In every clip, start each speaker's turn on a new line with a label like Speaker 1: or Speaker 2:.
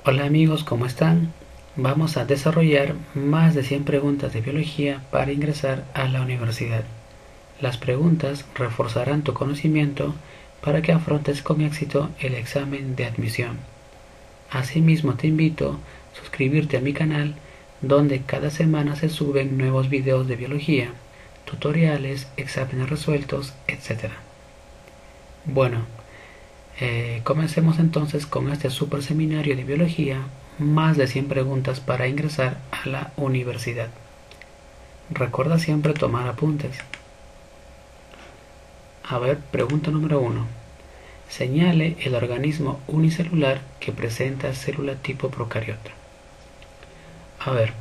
Speaker 1: Hola amigos, ¿cómo están? Vamos a desarrollar más de 100 preguntas de biología para ingresar a la universidad. Las preguntas reforzarán tu conocimiento para que afrontes con éxito el examen de admisión. Asimismo te invito a suscribirte a mi canal donde cada semana se suben nuevos videos de biología, tutoriales, exámenes resueltos, etc. Bueno, comencemos entonces con este super seminario de biología, más de 100 preguntas para ingresar a la universidad. Recuerda siempre tomar apuntes. A ver, pregunta número 1. Señale el organismo unicelular que presenta célula tipo procariota. A ver,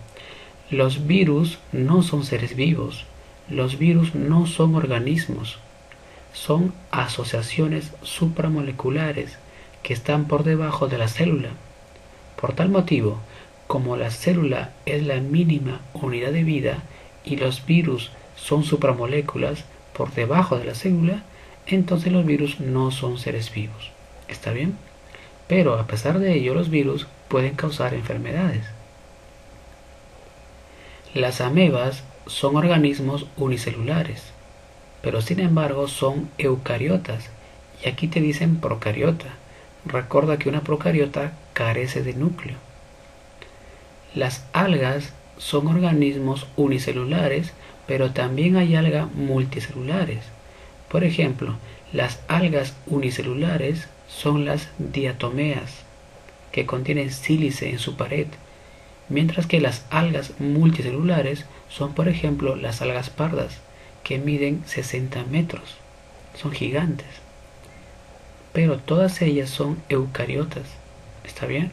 Speaker 1: los virus no son seres vivos. Los virus no son organismos. Son asociaciones supramoleculares que están por debajo de la célula. Por tal motivo, como la célula es la mínima unidad de vida y los virus son supramoléculas por debajo de la célula, entonces los virus no son seres vivos. ¿Está bien? Pero a pesar de ello, los virus pueden causar enfermedades. Las amebas son organismos unicelulares, pero sin embargo son eucariotas, y aquí te dicen procariota. Recuerda que una procariota carece de núcleo. Las algas son organismos unicelulares, pero también hay algas multicelulares. Por ejemplo, las algas unicelulares son las diatomeas, que contienen sílice en su pared, mientras que las algas multicelulares son, por ejemplo, las algas pardas, que miden 60 metros. Son gigantes. Pero todas ellas son eucariotas. ¿Está bien?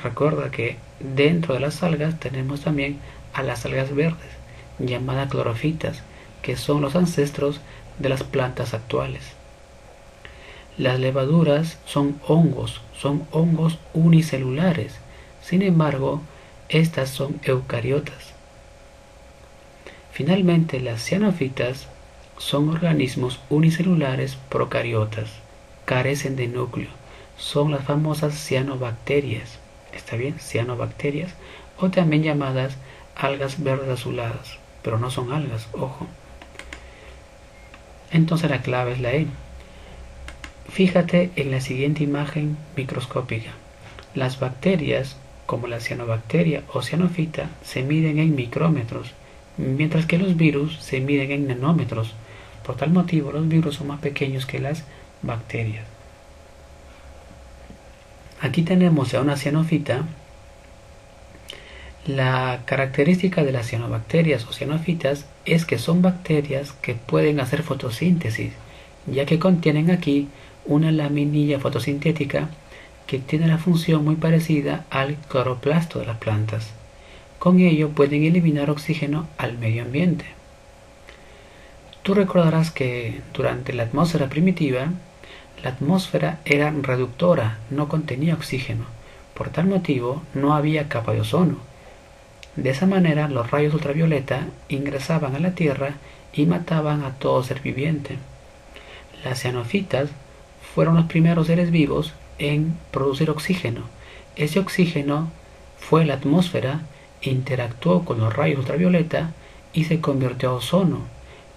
Speaker 1: Recuerda que dentro de las algas tenemos también a las algas verdes, llamadas clorofitas, que son los ancestros de las plantas actuales. Las levaduras son hongos unicelulares. Sin embargo, estas son eucariotas. Finalmente, las cianofitas son organismos unicelulares procariotas. Carecen de núcleo. Son las famosas cianobacterias. ¿Está bien? Cianobacterias, o también llamadas algas verdes azuladas, pero no son algas, ojo. Entonces la clave es la E. Fíjate en la siguiente imagen microscópica. Las bacterias, como la cianobacteria o cianofita, se miden en micrómetros, mientras que los virus se miden en nanómetros. Por tal motivo, los virus son más pequeños que las bacterias. Aquí tenemos a una cianofita. La característica de las cianobacterias o cianofitas es que son bacterias que pueden hacer fotosíntesis, ya que contienen aquí una laminilla fotosintética que tiene la función muy parecida al cloroplasto de las plantas. Con ello pueden eliminar oxígeno al medio ambiente. Tú recordarás que durante la atmósfera primitiva, la atmósfera era reductora, no contenía oxígeno. Por tal motivo, no había capa de ozono. De esa manera, los rayos ultravioleta ingresaban a la Tierra y mataban a todo ser viviente. Las cianofitas fueron los primeros seres vivos en producir oxígeno. Ese oxígeno fue la atmósfera, interactuó con los rayos ultravioleta y se convirtió a ozono.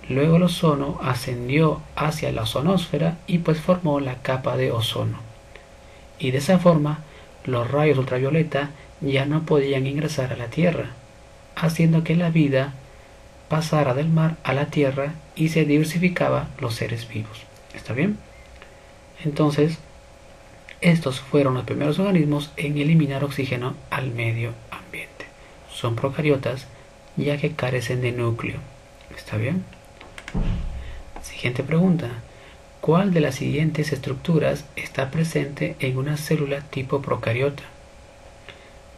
Speaker 1: Luego el ozono ascendió hacia la ozonosfera y pues formó la capa de ozono. Y de esa forma los rayos ultravioleta ya no podían ingresar a la Tierra, haciendo que la vida pasara del mar a la Tierra y se diversificaba los seres vivos. ¿Está bien? Entonces, estos fueron los primeros organismos en eliminar oxígeno al medio ambiente. Son procariotas ya que carecen de núcleo. ¿Está bien? Siguiente pregunta. ¿Cuál de las siguientes estructuras está presente en una célula tipo procariota?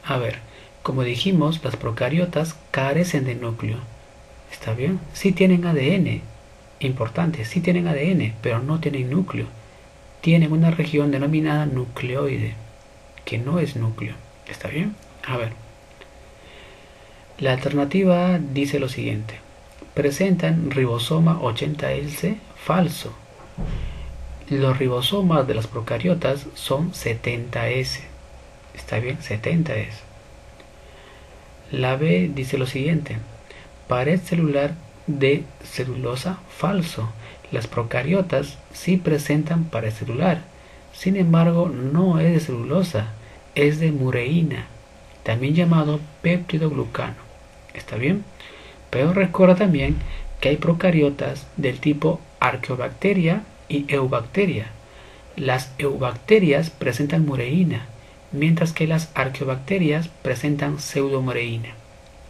Speaker 1: A ver, como dijimos, las procariotas carecen de núcleo. ¿Está bien? Sí tienen ADN. Importante, sí tienen ADN, pero no tienen núcleo. Tienen una región denominada nucleoide, que no es núcleo. ¿Está bien? A ver. La alternativa dice lo siguiente. Presentan ribosoma 80S falso. Los ribosomas de las procariotas son 70S. Está bien, 70 es. La B dice lo siguiente: pared celular de celulosa, falso. Las procariotas sí presentan pared celular, sin embargo no es de celulosa, es de mureína, también llamado péptidoglucano. ¿Está bien? Pero recuerda también que hay procariotas del tipo Archaeobacteria y Eubacteria. Las eubacterias presentan mureína, mientras que las arqueobacterias presentan pseudomureína.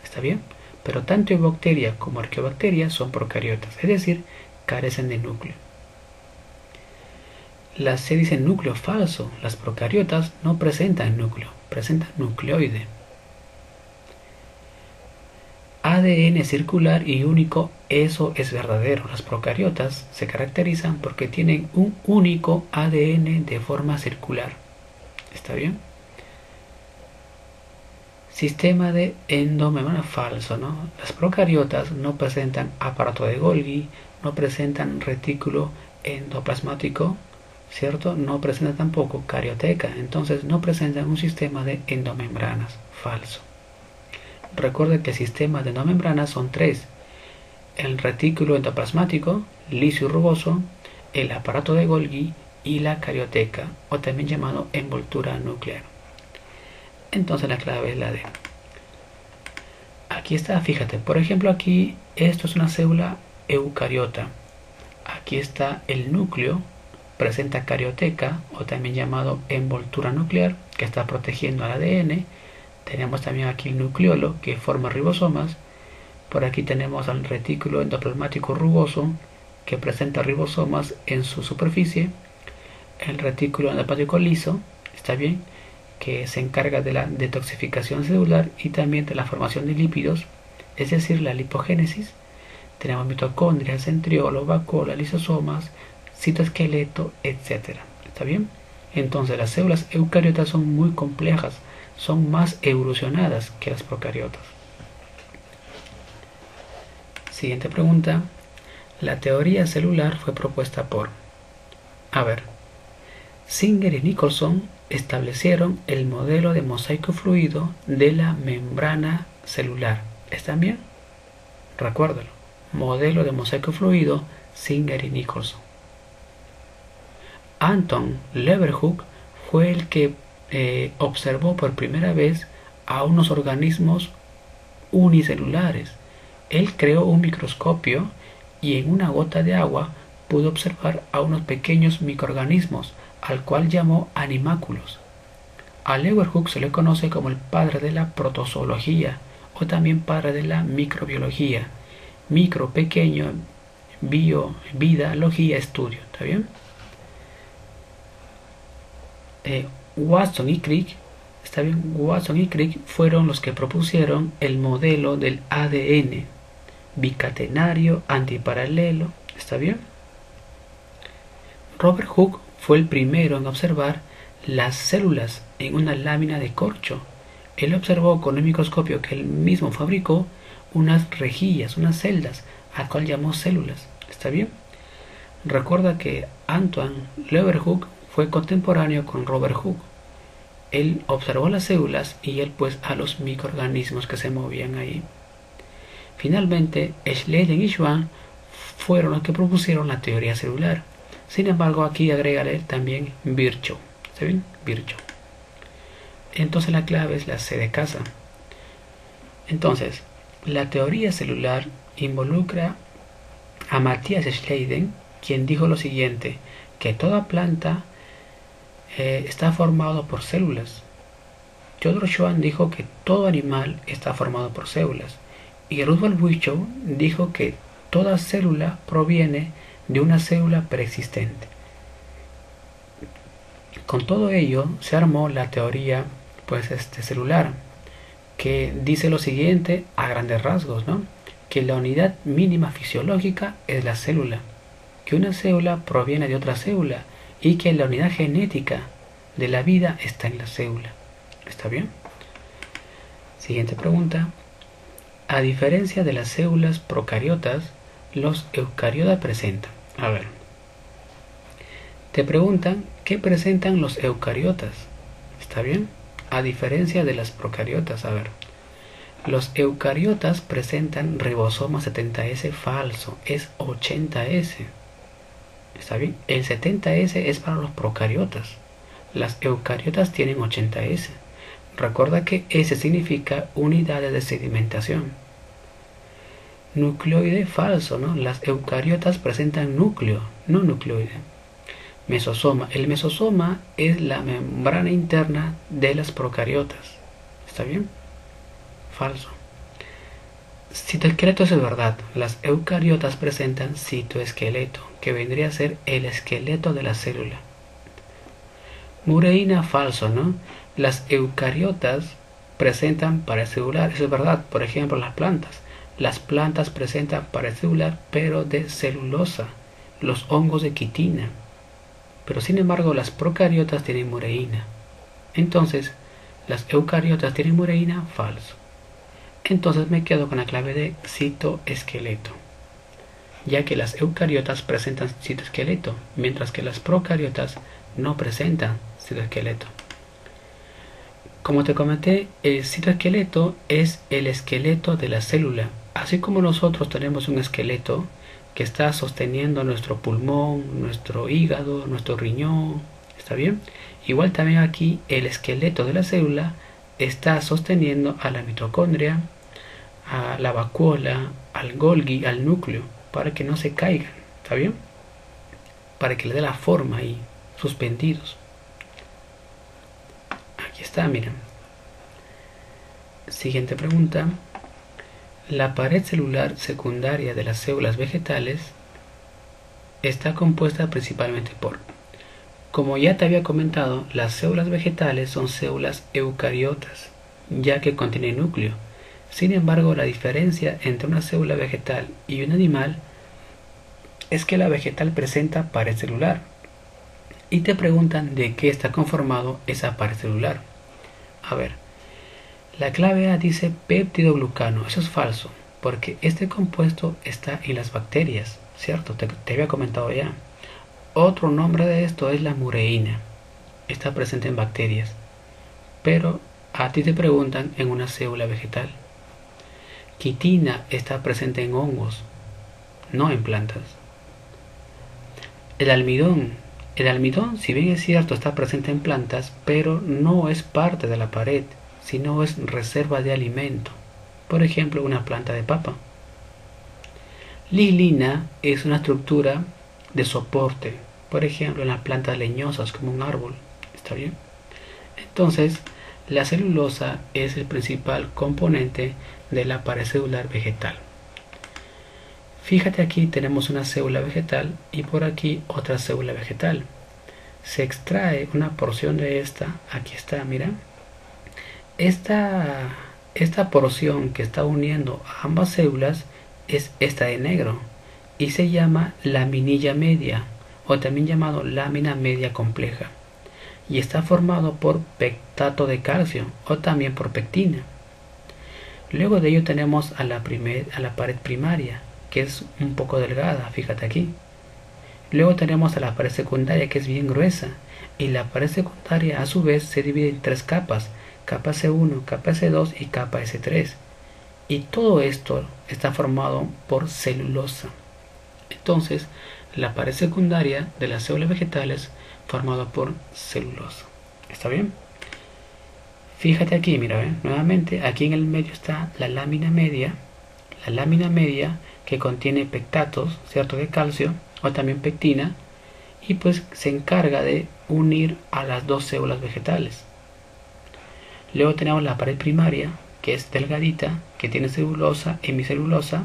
Speaker 1: ¿Está bien? Pero tanto eubacteria como arqueobacteria son procariotas, es decir, carecen de núcleo. La C dice núcleo falso. Las procariotas no presentan núcleo, presentan nucleoide. ADN circular y único, eso es verdadero. Las procariotas se caracterizan porque tienen un único ADN de forma circular. ¿Está bien? Sistema de endomembrana falso, ¿no? Las procariotas no presentan aparato de Golgi, no presentan retículo endoplasmático, ¿cierto? No presentan tampoco carioteca, entonces no presentan un sistema de endomembranas falso. Recuerda que el sistema de endomembranas son tres: el retículo endoplasmático, liso y rugoso, el aparato de Golgi y la carioteca, o también llamado envoltura nuclear. Entonces la clave es la D. Aquí está, fíjate, por ejemplo aquí esto es una célula eucariota. Aquí está el núcleo, presenta carioteca o también llamado envoltura nuclear, que está protegiendo al ADN. Tenemos también aquí el nucleolo que forma ribosomas. Por aquí tenemos al retículo endoplasmático rugoso que presenta ribosomas en su superficie. El retículo endoplasmático liso, está bien, que se encarga de la detoxificación celular y también de la formación de lípidos, es decir, la lipogénesis. Tenemos mitocondria, centriolo, vacuola, lisosomas, citoesqueleto, etc. ¿Está bien? Entonces las células eucariotas son muy complejas, son más evolucionadas que las procariotas. Siguiente pregunta. La teoría celular fue propuesta por... Singer y Nicholson establecieron el modelo de mosaico fluido de la membrana celular. ¿Están bien? Recuérdalo. Modelo de mosaico fluido, Singer y Nicholson. Anton Leeuwenhoek fue el que observó por primera vez a unos organismos unicelulares. Él creó un microscopio y en una gota de agua pudo observar a unos pequeños microorganismos, al cual llamó animáculos. A Leeuwenhoek se le conoce como el padre de la protozoología o también padre de la microbiología. Micro, pequeño, bio, vida, logía, estudio. ¿Está bien? Watson y Crick, ¿está bien? Watson y Crick fueron los que propusieron el modelo del ADN bicatenario antiparalelo. ¿Está bien? Robert Hooke fue el primero en observar las células en una lámina de corcho. Él observó con un microscopio que él mismo fabricó unas rejillas, unas celdas, a cual llamó células. ¿Está bien? Recuerda que Antoine Leeuwenhoek fue contemporáneo con Robert Hooke. Él observó las células y él pues a los microorganismos que se movían ahí. Finalmente, Schleiden y Schwann fueron los que propusieron la teoría celular. Sin embargo, aquí agrégale también Virchow. ¿Está bien? Virchow. Entonces la clave es la C de casa. Entonces, la teoría celular involucra a Matthias Schleiden, quien dijo lo siguiente, que toda planta está formado por células. Theodor Schwann dijo que todo animal está formado por células. Y Rudolf Virchow dijo que toda célula proviene de una célula preexistente. Con todo ello se armó la teoría celular, que dice lo siguiente a grandes rasgos, ¿no? Que la unidad mínima fisiológica es la célula, que una célula proviene de otra célula y que la unidad genética de la vida está en la célula. ¿Está bien? Siguiente pregunta. A diferencia de las células procariotas, los eucariotas presentan. Te preguntan qué presentan los eucariotas. ¿Está bien? a diferencia de las procariotas. A ver, los eucariotas presentan ribosoma 70S falso, es 80S. ¿Está bien? El 70S es para los procariotas. Las eucariotas tienen 80S. Recuerda que S significa unidades de sedimentación. Nucleoide falso, ¿no? Las eucariotas presentan núcleo, no nucleoide. Mesosoma. El mesosoma es la membrana interna de las procariotas. ¿Está bien? Falso. Citoesqueleto es verdad. Las eucariotas presentan citoesqueleto, que vendría a ser el esqueleto de la célula. Mureína falso, ¿no? Las eucariotas presentan pared celular, eso es verdad. Por ejemplo, las plantas. Las plantas presentan pared celular, pero de celulosa. Los hongos de quitina. Pero sin embargo, las procariotas tienen mureína. Entonces, las eucariotas tienen mureína, falso. Entonces me quedo con la clave de citoesqueleto, ya que las eucariotas presentan citoesqueleto, mientras que las procariotas no presentan citoesqueleto. Como te comenté, el citoesqueleto es el esqueleto de la célula. Así como nosotros tenemos un esqueleto que está sosteniendo nuestro pulmón, nuestro hígado, nuestro riñón, ¿está bien? Igual también aquí el esqueleto de la célula está sosteniendo a la mitocondria, a la vacuola, al Golgi, al núcleo, para que no se caigan, ¿está bien? Para que le dé la forma ahí, suspendidos. Aquí está, miren. Siguiente pregunta. La pared celular secundaria de las células vegetales está compuesta principalmente por, como ya te había comentado, las células vegetales son células eucariotas, ya que contienen núcleo. Sin embargo, la diferencia entre una célula vegetal y un animal es que la vegetal presenta pared celular. Y te preguntan de qué está conformado esa pared celular. A ver, la clave A dice péptidoglucano. Eso es falso, porque este compuesto está en las bacterias, ¿cierto? Te había comentado ya. Otro nombre de esto es la mureína. Está presente en bacterias, pero a ti te preguntan en una célula vegetal. Quitina está presente en hongos, no en plantas. El almidón, si bien es cierto, está presente en plantas, pero no es parte de la pared, sino es reserva de alimento. Por ejemplo, una planta de papa. Lignina es una estructura de soporte, por ejemplo, en las plantas leñosas como un árbol. ¿Está bien? Entonces, la celulosa es el principal componente de la pared celular vegetal. Fíjate, aquí tenemos una célula vegetal y por aquí otra célula vegetal. Se extrae una porción de esta, aquí está, mira. Esta porción que está uniendo a ambas células es esta de negro y se llama laminilla media, o también llamado lámina media compleja, y está formado por pectato de calcio o también por pectina. Luego de ello tenemos a la pared primaria, que es un poco delgada, fíjate aquí. Luego tenemos a la pared secundaria, que es bien gruesa, y la pared secundaria a su vez se divide en tres capas: capa C1, capa C2 y capa S3. Y todo esto está formado por celulosa. Entonces, la pared secundaria de las células vegetales formada por celulosa. ¿Está bien? Fíjate aquí, mira, nuevamente aquí en el medio está la lámina media que contiene pectatos, ¿cierto?, de calcio o también pectina, y pues se encarga de unir a las dos células vegetales. Luego tenemos la pared primaria, que es delgadita, que tiene celulosa, hemicelulosa,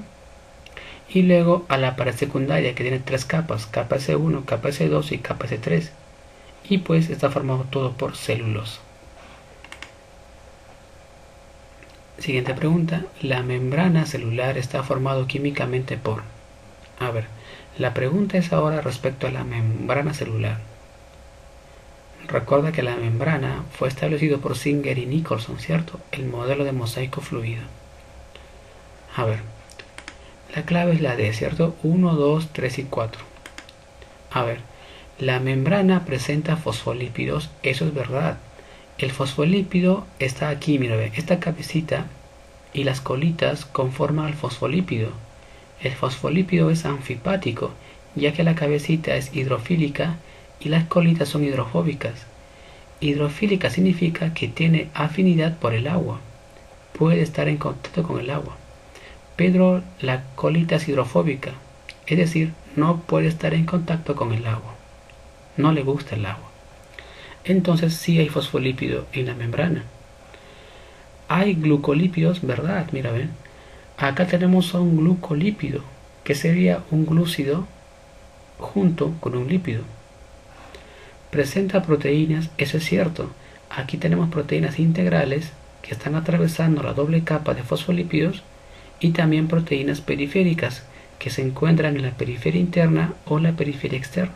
Speaker 1: y luego a la pared secundaria, que tiene tres capas: capa C1, capa C2 y capa C3, y pues está formado todo por celulosa. Siguiente pregunta. La membrana celular está formado químicamente por... A ver, la pregunta es ahora respecto a la membrana celular. Recuerda que la membrana fue establecido por Singer y Nicholson, ¿cierto? El modelo de mosaico fluido. A ver, la clave es la D, ¿cierto? 1, 2, 3 y 4. A ver, la membrana presenta fosfolípidos, eso es verdad. El fosfolípido está aquí, mira, ve, esta cabecita y las colitas conforman el fosfolípido. El fosfolípido es anfipático, ya que la cabecita es hidrofílica y las colitas son hidrofóbicas. Hidrofílica significa que tiene afinidad por el agua, puede estar en contacto con el agua. Pero la colita es hidrofóbica, es decir, no puede estar en contacto con el agua, no le gusta el agua. Entonces sí hay fosfolípido en la membrana. Hay glucolípidos, ¿verdad? Mira, ven. Acá tenemos a un glucolípido, que sería un glúcido junto con un lípido. Presenta proteínas, eso es cierto. Aquí tenemos proteínas integrales que están atravesando la doble capa de fosfolípidos y también proteínas periféricas que se encuentran en la periferia interna o la periferia externa.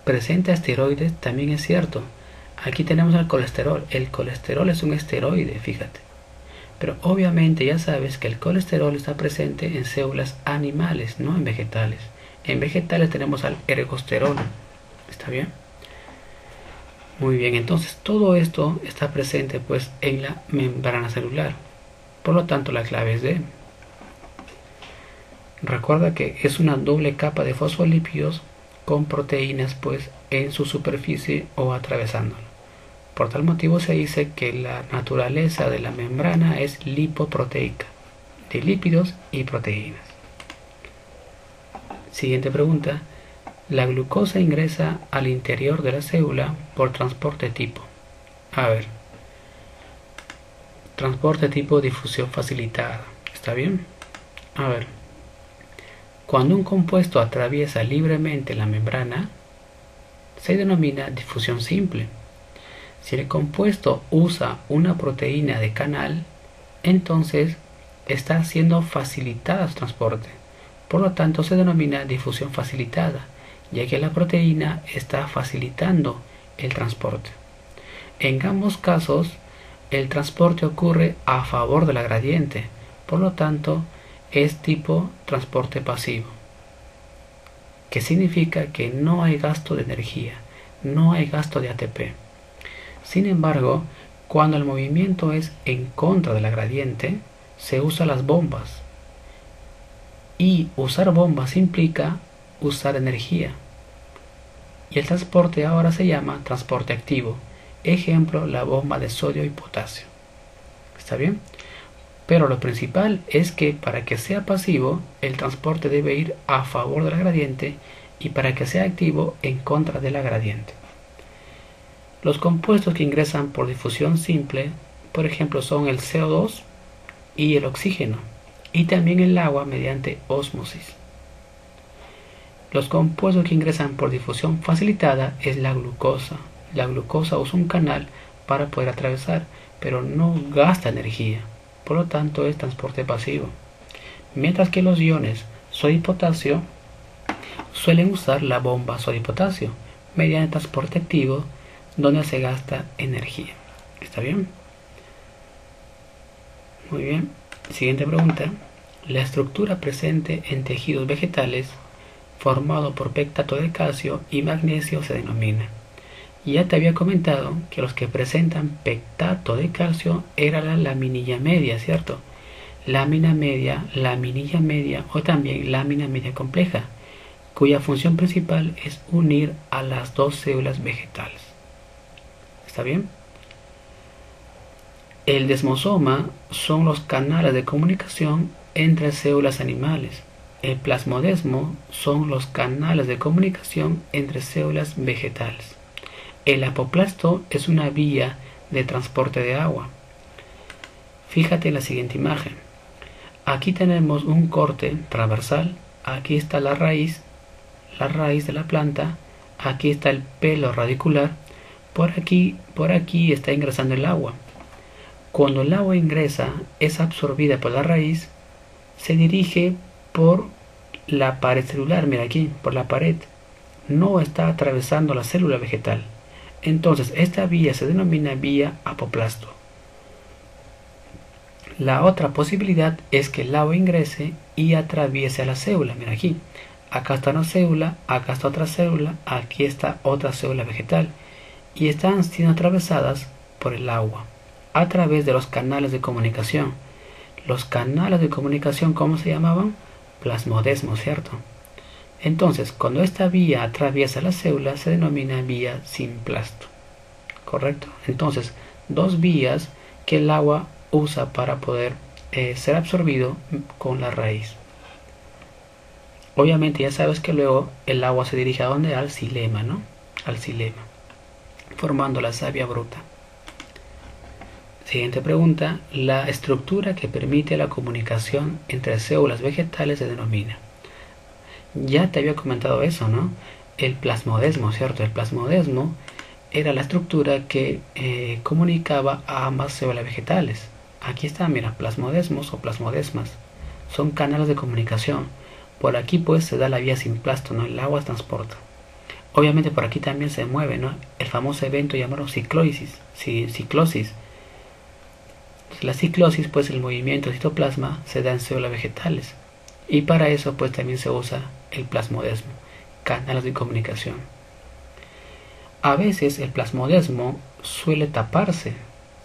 Speaker 1: Presenta esteroides, también es cierto. Aquí tenemos el colesterol. El colesterol es un esteroide, fíjate. Pero obviamente ya sabes que el colesterol está presente en células animales, no en vegetales. En vegetales tenemos al ergosterol. ¿Está bien? Muy bien, entonces todo esto está presente pues en la membrana celular. Por lo tanto la clave es D. Recuerda que es una doble capa de fosfolípidos con proteínas pues en su superficie o atravesándola. Por tal motivo se dice que la naturaleza de la membrana es lipoproteica, de lípidos y proteínas. Siguiente pregunta. La glucosa ingresa al interior de la célula por transporte tipo. A ver. Transporte tipo difusión facilitada. ¿Está bien? A ver. Cuando un compuesto atraviesa libremente la membrana, se denomina difusión simple. Si el compuesto usa una proteína de canal, entonces está siendo facilitada su transporte. Por lo tanto, se denomina difusión facilitada, ya que la proteína está facilitando el transporte. En ambos casos, el transporte ocurre a favor de la gradiente, por lo tanto, es tipo transporte pasivo, que significa que no hay gasto de energía, no hay gasto de ATP. Sin embargo, cuando el movimiento es en contra de la gradiente, se usan las bombas. Y usar bombas implica usar energía. Y el transporte ahora se llama transporte activo. Ejemplo, la bomba de sodio y potasio. ¿Está bien? Pero lo principal es que para que sea pasivo, el transporte debe ir a favor de la gradiente y para que sea activo, en contra de la gradiente. Los compuestos que ingresan por difusión simple, por ejemplo, son el CO2 y el oxígeno, y también el agua mediante ósmosis. Los compuestos que ingresan por difusión facilitada es la glucosa. La glucosa usa un canal para poder atravesar, pero no gasta energía. Por lo tanto, es transporte pasivo. Mientras que los iones sodio y potasio suelen usar la bomba sodio y potasio mediante transporte activo, donde se gasta energía. ¿Está bien? Muy bien. Siguiente pregunta. La estructura presente en tejidos vegetales formado por pectato de calcio y magnesio se denomina. Ya te había comentado que los que presentan pectato de calcio era la laminilla media, ¿cierto? Lámina media, laminilla media o también lámina media compleja, cuya función principal es unir a las dos células vegetales. ¿Está bien? El desmosoma son los canales de comunicación entre células animales. El plasmodesmo son los canales de comunicación entre células vegetales. El apoplasto es una vía de transporte de agua. Fíjate en la siguiente imagen. Aquí tenemos un corte transversal. Aquí está la raíz de la planta. Aquí está el pelo radicular. Por aquí está ingresando el agua. Cuando el agua ingresa, es absorbida por la raíz, se dirige por la pared celular. Mira aquí, por la pared. No está atravesando la célula vegetal. Entonces, esta vía se denomina vía apoplasto. La otra posibilidad es que el agua ingrese y atraviese a la célula. Mira aquí. Acá está una célula, acá está otra célula, aquí está otra célula vegetal. y están siendo atravesadas por el agua a través de los canales de comunicación. Los canales de comunicación, ¿cómo se llamaban? Plasmodesmos, ¿cierto? Entonces, cuando esta vía atraviesa la célula, se denomina vía simplasto, ¿correcto? Entonces, dos vías que el agua usa para poder ser absorbido con la raíz. Obviamente ya sabes que luego el agua se dirige a donde? Al xilema, ¿no? Al xilema, formando la savia bruta. Siguiente pregunta. La estructura que permite la comunicación entre células vegetales se denomina. Ya te había comentado eso, ¿no? El plasmodesmo, ¿cierto? El plasmodesmo era la estructura que comunicaba a ambas células vegetales. Aquí está, mira, plasmodesmos o plasmodesmas. Son canales de comunicación. Por aquí pues se da la vía simplasto, ¿no? El agua se transporta. Obviamente por aquí también se mueve, ¿no? El famoso evento llamado ciclosis. La ciclosis, pues el movimiento del citoplasma se da en células vegetales. Y para eso pues también se usa el plasmodesmo, canales de comunicación. A veces el plasmodesmo suele taparse.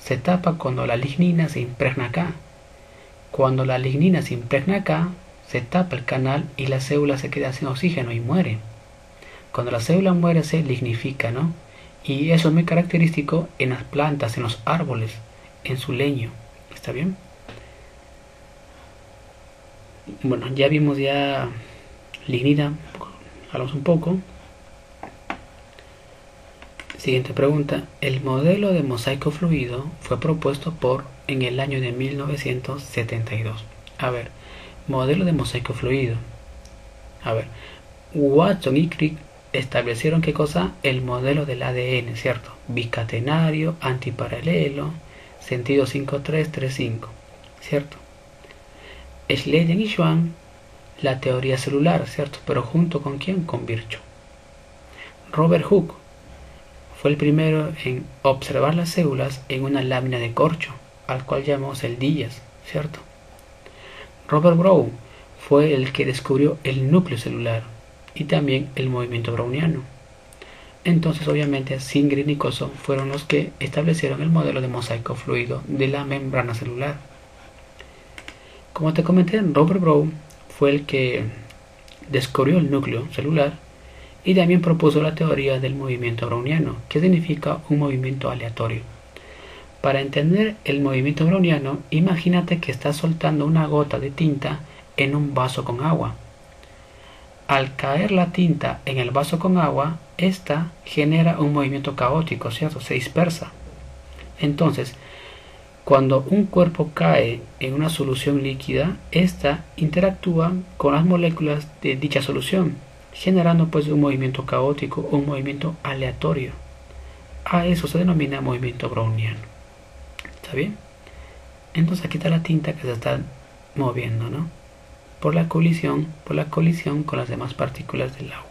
Speaker 1: Se tapa cuando la lignina se impregna acá. Cuando la lignina se impregna acá, se tapa el canal y la célula se queda sin oxígeno y muere. Cuando la célula muere se lignifica, ¿no? Y eso es muy característico en las plantas, en los árboles, en su leño. ¿Está bien? Bueno, ya vimos ya lignina, hablamos un poco. Siguiente pregunta. El modelo de mosaico fluido fue propuesto en el año de 1972. A ver, modelo de mosaico fluido. A ver, Watson y Crick establecieron ¿qué cosa? El modelo del ADN, ¿cierto? Bicatenario, antiparalelo, sentido 5335, ¿cierto? Schleiden y Schwann, la teoría celular, ¿cierto? Pero junto con ¿quién? Con Virchow. Robert Hooke fue el primero en observar las células en una lámina de corcho, al cual llamamos el Díaz, ¿cierto? Robert Brown fue el que descubrió el núcleo celular y también el movimiento browniano. Entonces, obviamente, Singer y Nicholson fueron los que establecieron el modelo de mosaico fluido de la membrana celular. Como te comenté, Robert Brown fue el que descubrió el núcleo celular y también propuso la teoría del movimiento browniano, que significa un movimiento aleatorio. Para entender el movimiento browniano, imagínate que estás soltando una gota de tinta en un vaso con agua. Al caer la tinta en el vaso con agua, esta genera un movimiento caótico, ¿cierto? Se dispersa. Entonces, cuando un cuerpo cae en una solución líquida, esta interactúa con las moléculas de dicha solución, generando pues un movimiento caótico o un movimiento aleatorio. A eso se denomina movimiento browniano. ¿Está bien? Entonces aquí está la tinta que se está moviendo, ¿no? Por la colisión con las demás partículas del agua.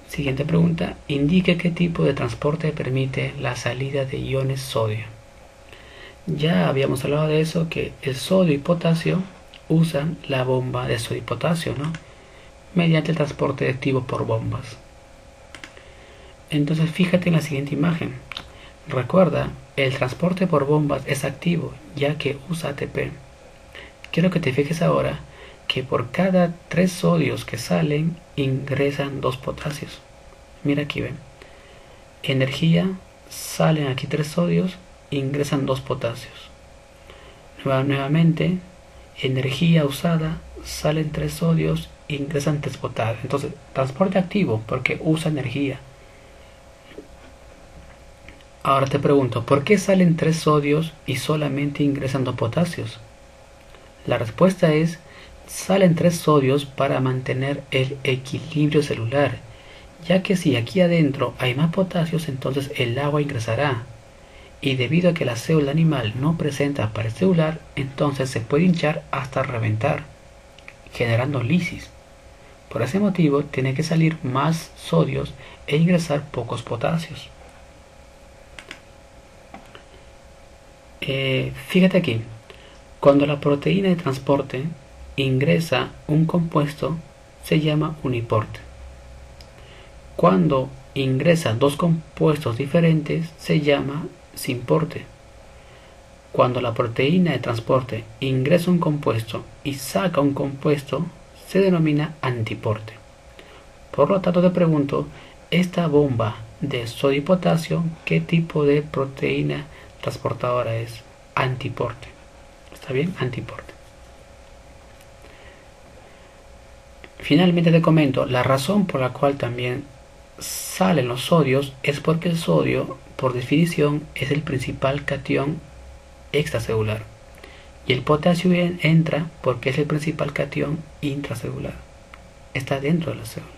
Speaker 1: Siguiente pregunta. Indique qué tipo de transporte permite la salida de iones sodio. Ya habíamos hablado de eso, que el sodio y potasio usan la bomba de sodio y potasio, ¿no? Mediante el transporte activo por bombas. Entonces fíjate en la siguiente imagen. Recuerda, el transporte por bombas es activo, ya que usa ATP. Quiero que te fijes ahora que por cada 3 sodios que salen, ingresan 2 potasios. Mira aquí, ven. Energía, salen aquí 3 sodios, ingresan 2 potasios. Nuevamente, energía usada, salen 3 sodios, ingresan 3 potasios. Entonces, transporte activo porque usa energía. Ahora te pregunto, ¿por qué salen 3 sodios y solamente ingresan 2 potasios? La respuesta es, salen 3 sodios para mantener el equilibrio celular, ya que si aquí adentro hay más potasios, entonces el agua ingresará. Y debido a que la célula animal no presenta pared celular, entonces se puede hinchar hasta reventar, generando lisis. Por ese motivo tiene que salir más sodios e ingresar pocos potasios. Fíjate aquí, cuando la proteína de transporte ingresa un compuesto, se llama uniporte. Cuando ingresa dos compuestos diferentes se llama simporte. Cuando la proteína de transporte ingresa un compuesto y saca un compuesto se denomina antiporte. Por lo tanto te pregunto, esta bomba de sodio y potasio, ¿qué tipo de proteína transportadora es? Antiporte. ¿Está bien? Antiporte. Finalmente te comento, la razón por la cual también salen los sodios es porque el sodio, por definición, es el principal catión extracelular. Y el potasio entra porque es el principal catión intracelular. Está dentro de la célula.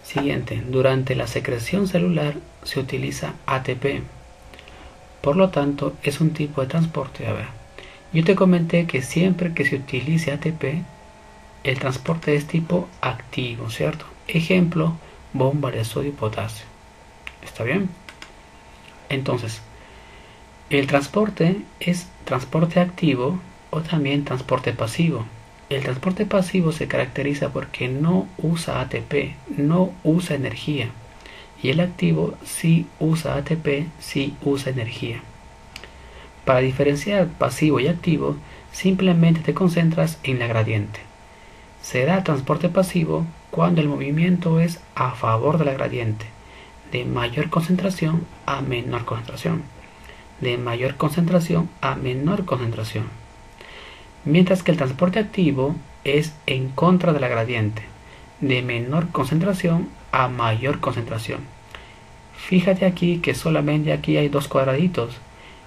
Speaker 1: Siguiente, durante la secreción celular se utiliza ATP. Por lo tanto, es un tipo de transporte. A ver, yo te comenté que siempre que se utilice ATP, el transporte es tipo activo, ¿cierto? Ejemplo, bomba de sodio y potasio. ¿Está bien? Entonces, el transporte es transporte activo o también transporte pasivo. El transporte pasivo se caracteriza porque no usa ATP, no usa energía. Y el activo sí usa ATP, sí usa energía. Para diferenciar pasivo y activo, simplemente te concentras en la gradiente. Será transporte pasivo cuando el movimiento es a favor de la gradiente, de mayor concentración a menor concentración, de mayor concentración a menor concentración. Mientras que el transporte activo es en contra de la gradiente, de menor concentración a mayor concentración. Fíjate aquí que solamente aquí hay 2 cuadraditos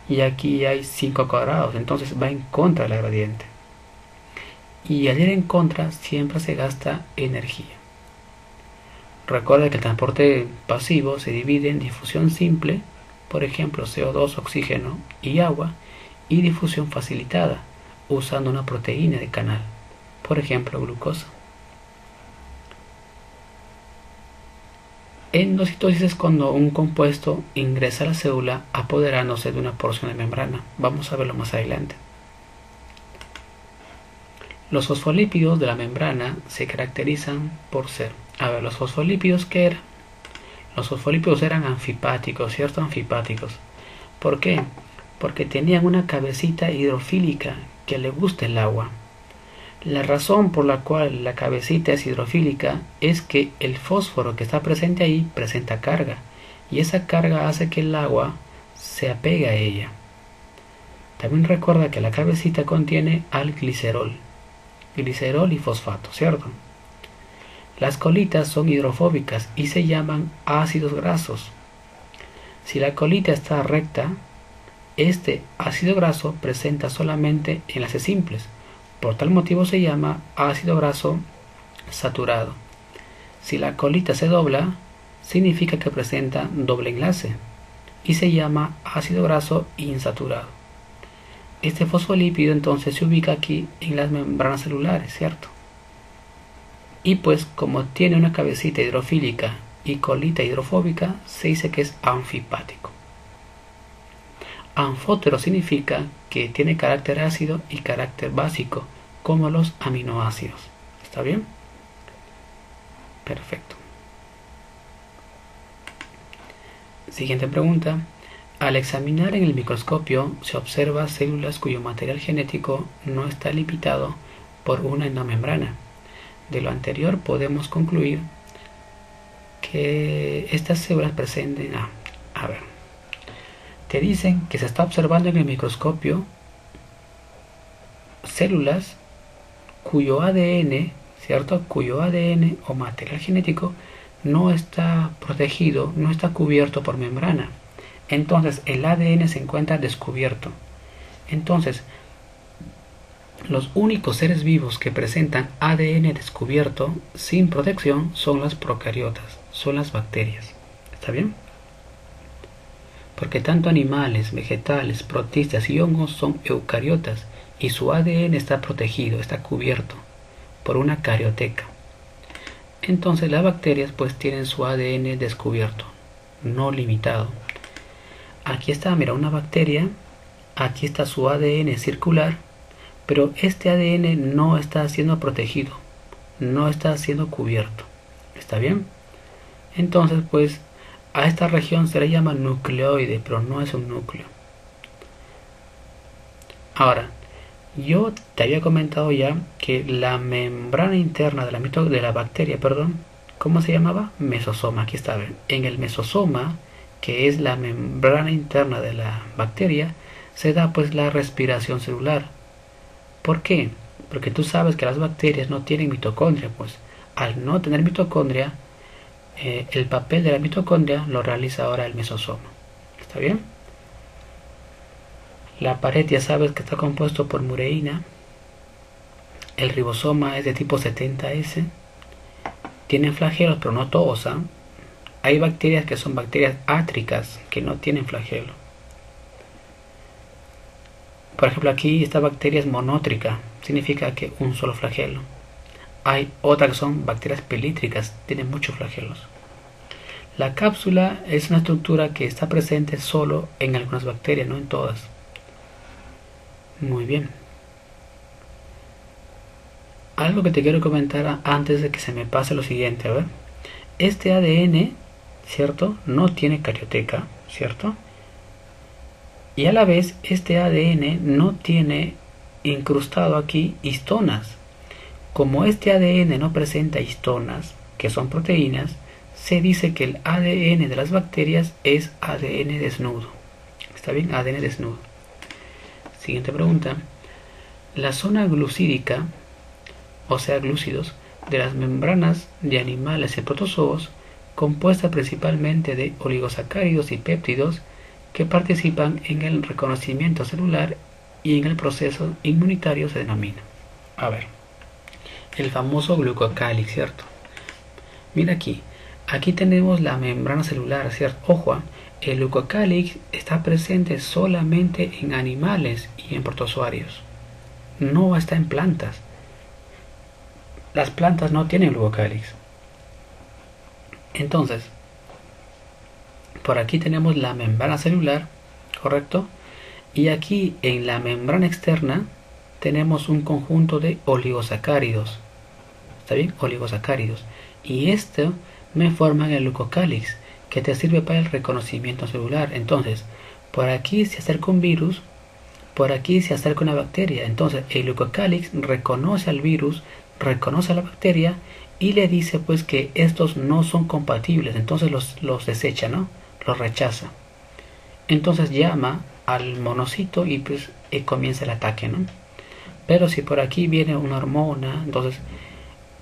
Speaker 1: y aquí hay 5 cuadrados, entonces va en contra de la gradiente. Y al ir en contra siempre se gasta energía. Recuerda que el transporte pasivo se divide en difusión simple, por ejemplo CO2, oxígeno y agua, y difusión facilitada, usando una proteína de canal, por ejemplo glucosa. Endocitosis es cuando un compuesto ingresa a la célula apoderándose de una porción de membrana. Vamos a verlo más adelante. Los fosfolípidos de la membrana se caracterizan por ser... A ver, ¿los fosfolípidos qué eran? Los fosfolípidos eran anfipáticos, ¿cierto? Anfipáticos. ¿Por qué? Porque tenían una cabecita hidrofílica que le gusta el agua. La razón por la cual la cabecita es hidrofílica es que el fósforo que está presente ahí presenta carga, y esa carga hace que el agua se apegue a ella. También recuerda que la cabecita contiene glicerol y fosfato, ¿cierto? Las colitas son hidrofóbicas y se llaman ácidos grasos. Si la colita está recta, este ácido graso presenta solamente enlaces simples. Por tal motivo se llama ácido graso saturado. Si la colita se dobla, significa que presenta doble enlace y se llama ácido graso insaturado. Este fosfolípido entonces se ubica aquí en las membranas celulares, ¿cierto? Y pues como tiene una cabecita hidrofílica y colita hidrofóbica, se dice que es anfipático. Anfótero significa que tiene carácter ácido y carácter básico, como los aminoácidos. ¿Está bien? Perfecto. Siguiente pregunta. Al examinar en el microscopio se observa células cuyo material genético no está limitado por una endomembrana. De lo anterior podemos concluir que estas células presenten... A ver. Te dicen que se está observando en el microscopio células cuyo ADN, ¿cierto? Cuyo ADN o material genético no está protegido, no está cubierto por membrana. Entonces el ADN se encuentra descubierto. Entonces, los únicos seres vivos que presentan ADN descubierto sin protección son las procariotas, son las bacterias. ¿Está bien? Porque tanto animales, vegetales, protistas y hongos son eucariotas y su ADN está protegido, está cubierto por una carioteca. Entonces las bacterias pues tienen su ADN descubierto, no limitado. Aquí está, mira, una bacteria, aquí está su ADN circular, pero este ADN no está siendo protegido, no está siendo cubierto. ¿Está bien? Entonces, pues, a esta región se le llama nucleoide, pero no es un núcleo. Ahora, yo te había comentado ya que la membrana interna de la bacteria, perdón, ¿cómo se llamaba? Mesosoma. Aquí está, ¿ven? En el mesosoma, que es la membrana interna de la bacteria, se da pues la respiración celular. ¿Por qué? Porque tú sabes que las bacterias no tienen mitocondria, pues al no tener mitocondria, el papel de la mitocondria lo realiza ahora el mesosoma. ¿Está bien? La pared ya sabes que está compuesto por mureína. El ribosoma es de tipo 70S. Tienen flagelos, pero no todos. ¿Ah? Hay bacterias que son bacterias átricas, que no tienen flagelo. Por ejemplo, aquí esta bacteria es monótrica, significa que un solo flagelo. Hay otras que son bacterias pilítricas, tienen muchos flagelos. La cápsula es una estructura que está presente solo en algunas bacterias, no en todas. Muy bien. Algo que te quiero comentar antes de que se me pase lo siguiente, a ver. Este ADN, ¿cierto? No tiene carioteca, ¿cierto? Y a la vez este ADN no tiene incrustado aquí histonas. Como este ADN no presenta histonas, que son proteínas, se dice que el ADN de las bacterias es ADN desnudo. ¿Está bien? ADN desnudo. Siguiente pregunta. La zona glucídica, o sea glúcidos, de las membranas de animales y protozoos, compuesta principalmente de oligosacáridos y péptidos que participan en el reconocimiento celular y en el proceso inmunitario, se denomina. A ver, el famoso glucocálix, ¿cierto? Mira aquí tenemos la membrana celular, ¿cierto? Ojo, el glucocálix está presente solamente en animales y en protozoarios. No está en plantas. Las plantas no tienen glucocálix. Entonces, por aquí tenemos la membrana celular, ¿correcto? Y aquí en la membrana externa tenemos un conjunto de oligosacáridos. ¿Está bien? Oligosacáridos. Y esto me forman el glucocálix, que te sirve para el reconocimiento celular. Entonces, por aquí se acerca un virus, por aquí se acerca una bacteria. Entonces, el glucocálix reconoce al virus, reconoce a la bacteria y le dice pues que estos no son compatibles. Entonces los desecha, ¿no? Los rechaza. Entonces llama al monocito y pues comienza el ataque, ¿no? Pero si por aquí viene una hormona, entonces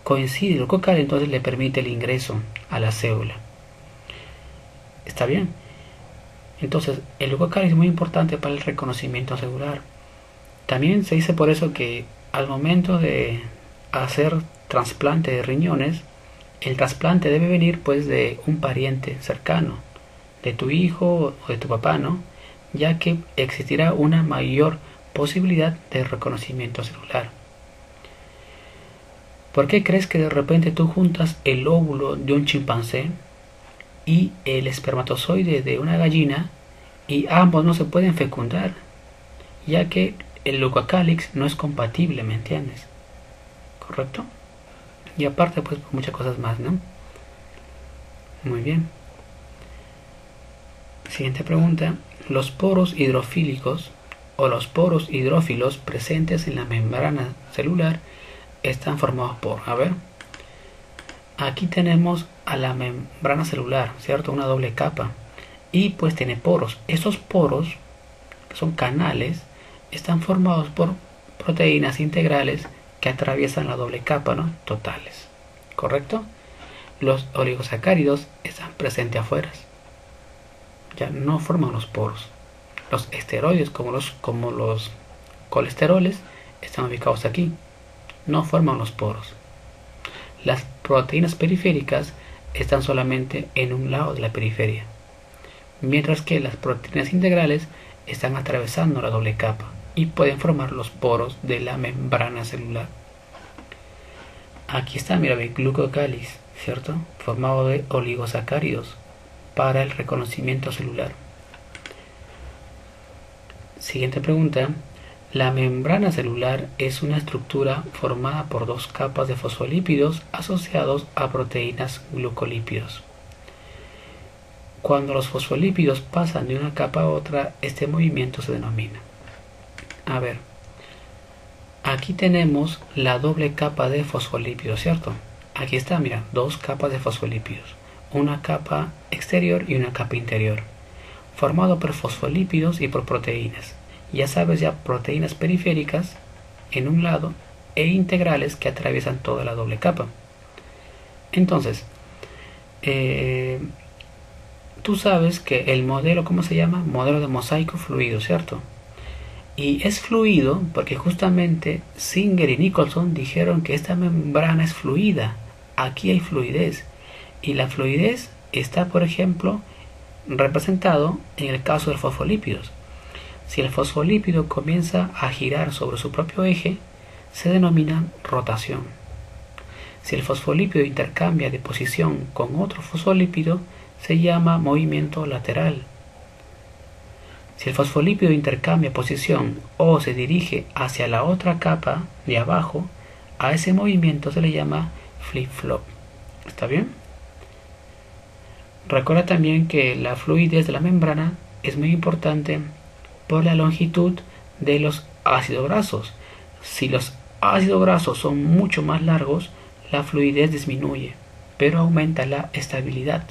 Speaker 1: coincide el glucocálix, entonces le permite el ingreso a la célula. ¿Está bien? Entonces, el glucocálix es muy importante para el reconocimiento celular. También se dice por eso que al momento de hacer trasplante de riñones, el trasplante debe venir pues de un pariente cercano, de tu hijo o de tu papá, ¿no? Ya que existirá una mayor posibilidad de reconocimiento celular. ¿Por qué crees que de repente tú juntas el óvulo de un chimpancé y el espermatozoide de una gallina y ambos no se pueden fecundar? Ya que el glucocálix no es compatible, ¿me entiendes? ¿Correcto? Y aparte pues muchas cosas más, ¿no? Muy bien. Siguiente pregunta. Los poros hidrofílicos o los poros hidrófilos presentes en la membrana celular están formados por, a ver, aquí tenemos a la membrana celular, ¿cierto? Una doble capa y pues tiene poros. Estos poros, que son canales, están formados por proteínas integrales que atraviesan la doble capa, ¿no? Totales, ¿correcto? Los oligosacáridos están presentes afuera, ya no forman los poros. Los esteroides como los colesteroles están ubicados aquí, no forman los poros. Las proteínas periféricas están solamente en un lado de la periferia, mientras que las proteínas integrales están atravesando la doble capa y pueden formar los poros de la membrana celular. Aquí está, mira, el glucocálix, ¿cierto? Formado de oligosacáridos para el reconocimiento celular. Siguiente pregunta. La membrana celular es una estructura formada por dos capas de fosfolípidos asociados a proteínas glucolípidos. Cuando los fosfolípidos pasan de una capa a otra, este movimiento se denomina. A ver, aquí tenemos la doble capa de fosfolípidos, ¿cierto? Aquí está, mira, dos capas de fosfolípidos, una capa exterior y una capa interior, formado por fosfolípidos y por proteínas. Ya sabes, ya proteínas periféricas en un lado e integrales que atraviesan toda la doble capa. Entonces, tú sabes que el modelo, ¿cómo se llama? Modelo de mosaico fluido, ¿cierto? Y es fluido porque justamente Singer y Nicholson dijeron que esta membrana es fluida. Aquí hay fluidez. Y la fluidez está, por ejemplo, representado en el caso de los fosfolípidos. Si el fosfolípido comienza a girar sobre su propio eje, se denomina rotación. Si el fosfolípido intercambia de posición con otro fosfolípido, se llama movimiento lateral. Si el fosfolípido intercambia posición o se dirige hacia la otra capa de abajo, a ese movimiento se le llama flip-flop. ¿Está bien? Recuerda también que la fluidez de la membrana es muy importante por la longitud de los ácidos grasos. Si los ácidos grasos son mucho más largos, la fluidez disminuye, pero aumenta la estabilidad.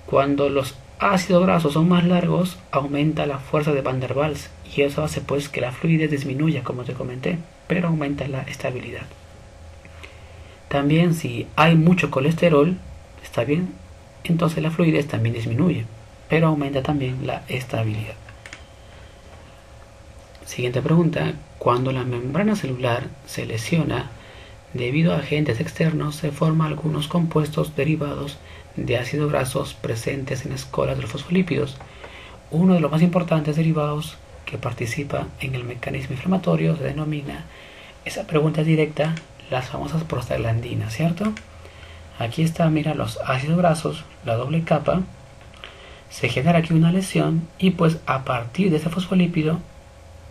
Speaker 1: Cuando los ácidos grasos son más largos, aumenta la fuerza de Van der Waals y eso hace pues que la fluidez disminuya, como te comenté, pero aumenta la estabilidad. También si hay mucho colesterol, está bien, entonces la fluidez también disminuye, pero aumenta también la estabilidad. Siguiente pregunta. Cuando la membrana celular se lesiona debido a agentes externos, se forman algunos compuestos derivados de ácidos grasos presentes en las colas de los fosfolípidos. Uno de los más importantes derivados que participa en el mecanismo inflamatorio se denomina, esa pregunta es directa, las famosas prostaglandinas, ¿cierto? Aquí está, mira, los ácidos grasos, la doble capa, se genera aquí una lesión y pues a partir de ese fosfolípido,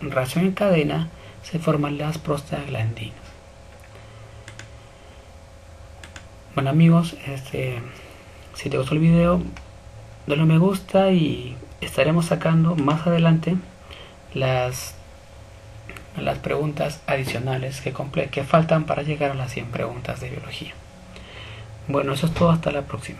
Speaker 1: reacción en cadena, se forman las prostaglandinas. Bueno amigos, si te gustó el video, dale un me gusta y estaremos sacando más adelante las preguntas adicionales que faltan para llegar a las 100 preguntas de biología. Bueno, eso es todo, hasta la próxima.